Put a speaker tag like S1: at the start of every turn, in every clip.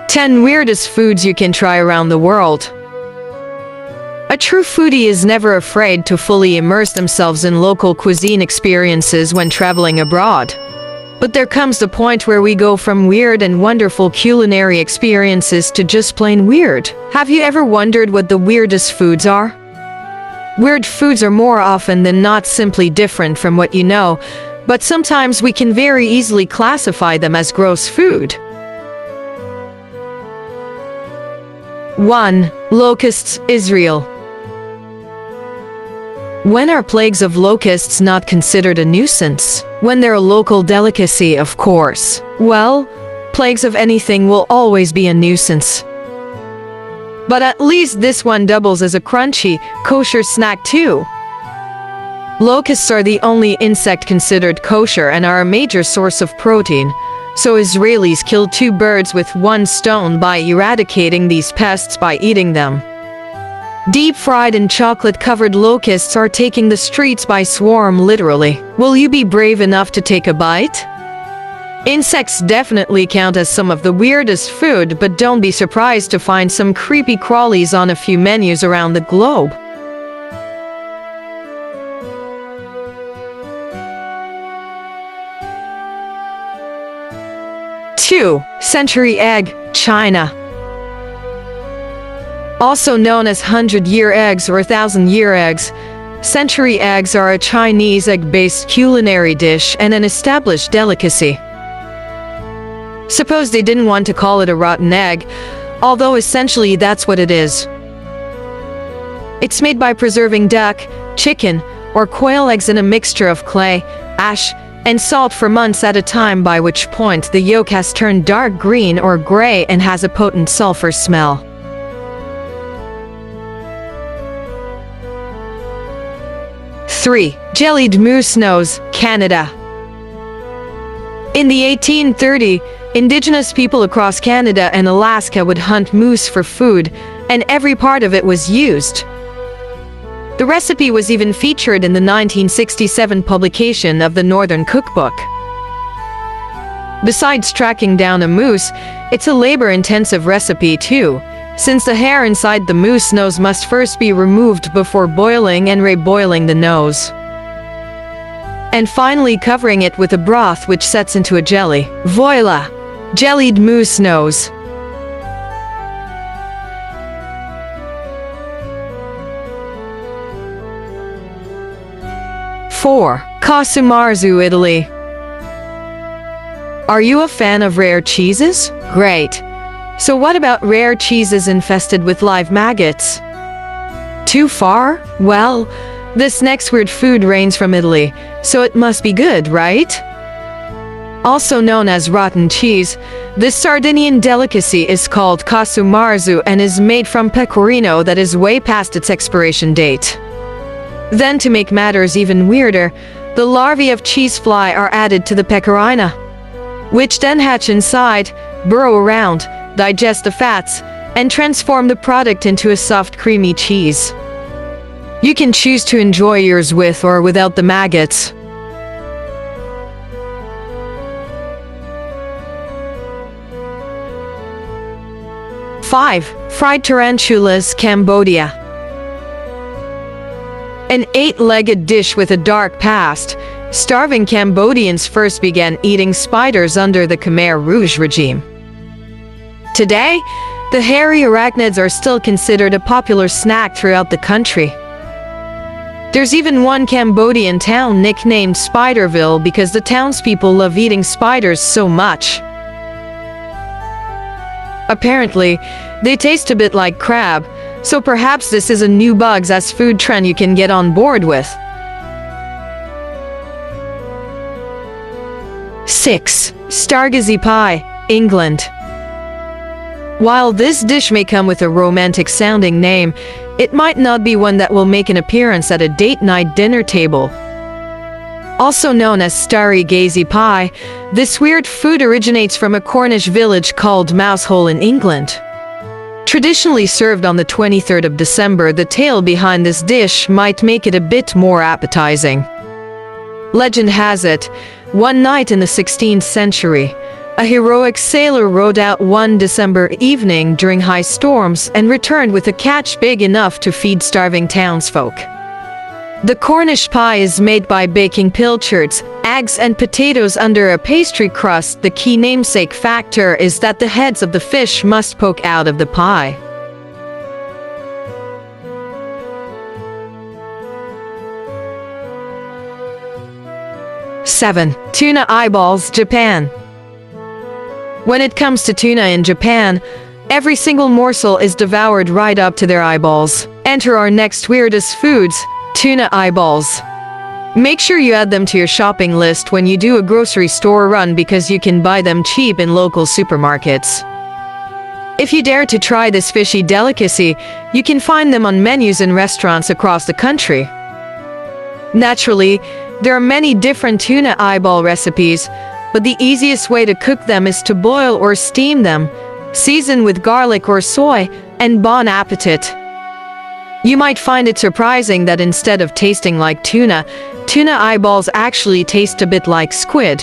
S1: 10 weirdest foods you can try around the world. A true foodie is never afraid to fully immerse themselves in local cuisine experiences when traveling abroad. But there comes the point where we go from weird and wonderful culinary experiences to just plain weird. Have you ever wondered what the weirdest foods are? Weird foods are more often than not simply different from what you know, but sometimes we can very easily classify them as gross food. 1. Locusts Israel. When are plagues of locusts not considered a nuisance? When they're a local delicacy, of course. Well, plagues of anything will always be a nuisance. But at least this one doubles as a crunchy, kosher snack too. Locusts are the only insect considered kosher and are a major source of protein, so Israelis kill 2 birds with 1 stone by eradicating these pests by eating them. Deep-fried and chocolate-covered locusts are taking the streets by swarm, literally. Will you be brave enough to take a bite? Insects definitely count as some of the weirdest food, but don't be surprised to find some creepy crawlies on a few menus around the globe. 2. Century egg, China. Also known as 100-year eggs or 1,000-year eggs, century eggs are a Chinese egg-based culinary dish and an established delicacy. Suppose they didn't want to call it a rotten egg, although essentially that's what it is. It's made by preserving duck, chicken, or quail eggs in a mixture of clay, ash, and salt for months at a time, by which point the yolk has turned dark green or gray and has a potent sulfur smell. 3. Jellied moose nose, Canada. In the 1830s, Indigenous people across Canada and Alaska would hunt moose for food, and every part of it was used. The recipe was even featured in the 1967 publication of the Northern Cookbook. Besides tracking down a moose, it's a labor-intensive recipe too, since the hair inside the moose nose must first be removed before boiling and reboiling the nose, and finally covering it with a broth which sets into a jelly. Voila! Jellied moose nose. 4. Kasumarzu Italy. Are you a fan of rare cheeses? Great! So what about rare cheeses infested with live maggots? Too far? Well, this next weird food reigns from Italy, so it must be good, right? Also known as rotten cheese, this Sardinian delicacy is called Kasumarzu and is made from pecorino that is way past its expiration date. Then, to make matters even weirder, the larvae of cheese fly are added to the pecorino, which then hatch inside, burrow around, digest the fats, and transform the product into a soft, creamy cheese. You can choose to enjoy yours with or without the maggots. 5. Fried tarantulas, Cambodia. An 8-legged dish with a dark past, starving Cambodians first began eating spiders under the Khmer Rouge regime. Today, the hairy arachnids are still considered a popular snack throughout the country. There's even one Cambodian town nicknamed Spiderville because the townspeople love eating spiders so much. Apparently, they taste a bit like crab, so perhaps this is a new bugs-ass food trend you can get on board with. 6. Stargazing pie, England. While this dish may come with a romantic-sounding name, it might not be one that will make an appearance at a date-night dinner table. Also known as Stargazing pie, this weird food originates from a Cornish village called Mousehole in England. Traditionally served on the 23rd of December, the tale behind this dish might make it a bit more appetizing. Legend has it, one night in the 16th century, A heroic sailor rowed out one December evening during high storms and returned with a catch big enough to feed starving townsfolk. The Cornish pie is made by baking pilchards, eggs and potatoes under a pastry crust. The key namesake factor is that the heads of the fish must poke out of the pie. Seven. Tuna eyeballs, Japan. When it comes to tuna in Japan, every single morsel is devoured right up to their eyeballs. Enter our next weirdest foods, tuna eyeballs. Make sure you add them to your shopping list when you do a grocery store run because you can buy them cheap in local supermarkets. If you dare to try this fishy delicacy, you can find them on menus in restaurants across the country. Naturally, there are many different tuna eyeball recipes, but the easiest way to cook them is to boil or steam them, season with garlic or soy, and bon appetit. You might find it surprising that instead of tasting like tuna, tuna eyeballs actually taste a bit like squid.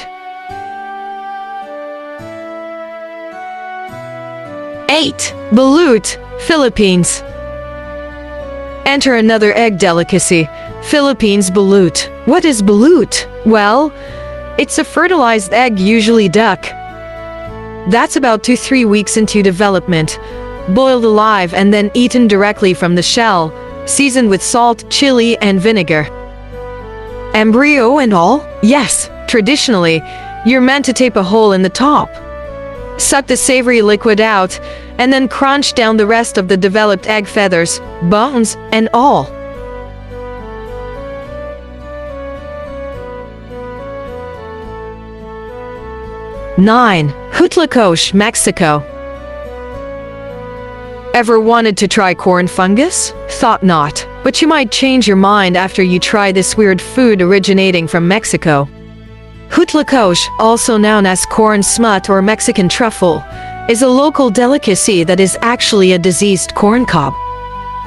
S1: 8. Balut Philippines. Enter another egg delicacy, Philippines balut. What is balut? Well, it's a fertilized egg, usually duck. That's about 2-3 weeks into development, boiled alive and then eaten directly from the shell, seasoned with salt, chili, and vinegar. Embryo and all? Yes, traditionally, you're meant to tape a hole in the top. Suck the savory liquid out, and then crunch down the rest of the developed egg feathers, bones, and all. 9. Hutlakosh Mexico. Ever wanted to try corn fungus? Thought not, but you might change your mind after you try this weird food originating from Mexico. Hutlakosh, also known as corn smut or Mexican truffle, is a local delicacy that is actually a diseased corn cob.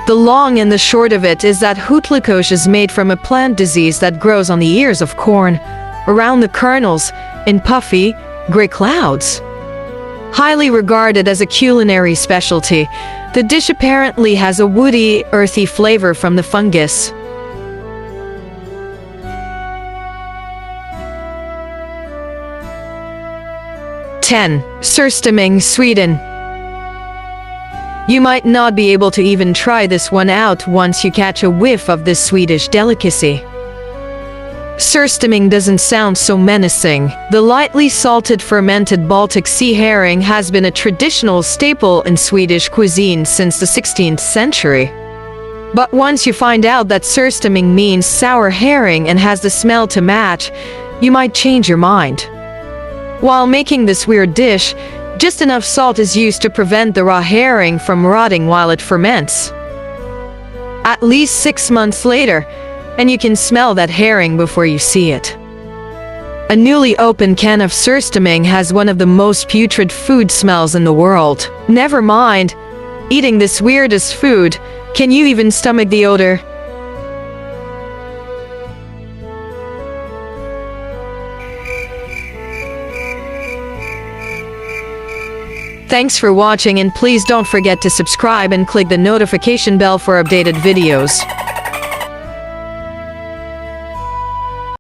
S1: The long and the short of it is that Hutlakosh is made from a plant disease that grows on the ears of corn, around the kernels, in puffy, gray clouds. Highly regarded as a culinary specialty, the dish apparently has a woody, earthy flavor from the fungus. Ten. Surströmming, Sweden. You might not be able to even try this one out once you catch a whiff of this Swedish delicacy. Surströmming doesn't sound so menacing. The lightly salted fermented Baltic sea herring has been a traditional staple in Swedish cuisine since the 16th century. But once you find out that surströmming means sour herring and has the smell to match, you might change your mind. While making this weird dish, just enough salt is used to prevent the raw herring from rotting while it ferments. At least 6 months later, and you can smell that herring before you see it. A newly opened can of surströmming has one of the most putrid food smells in the world. Never mind eating this weirdest food, can you even stomach the odor? Thanks for watching, and please don't forget to subscribe and click the notification bell for updated videos.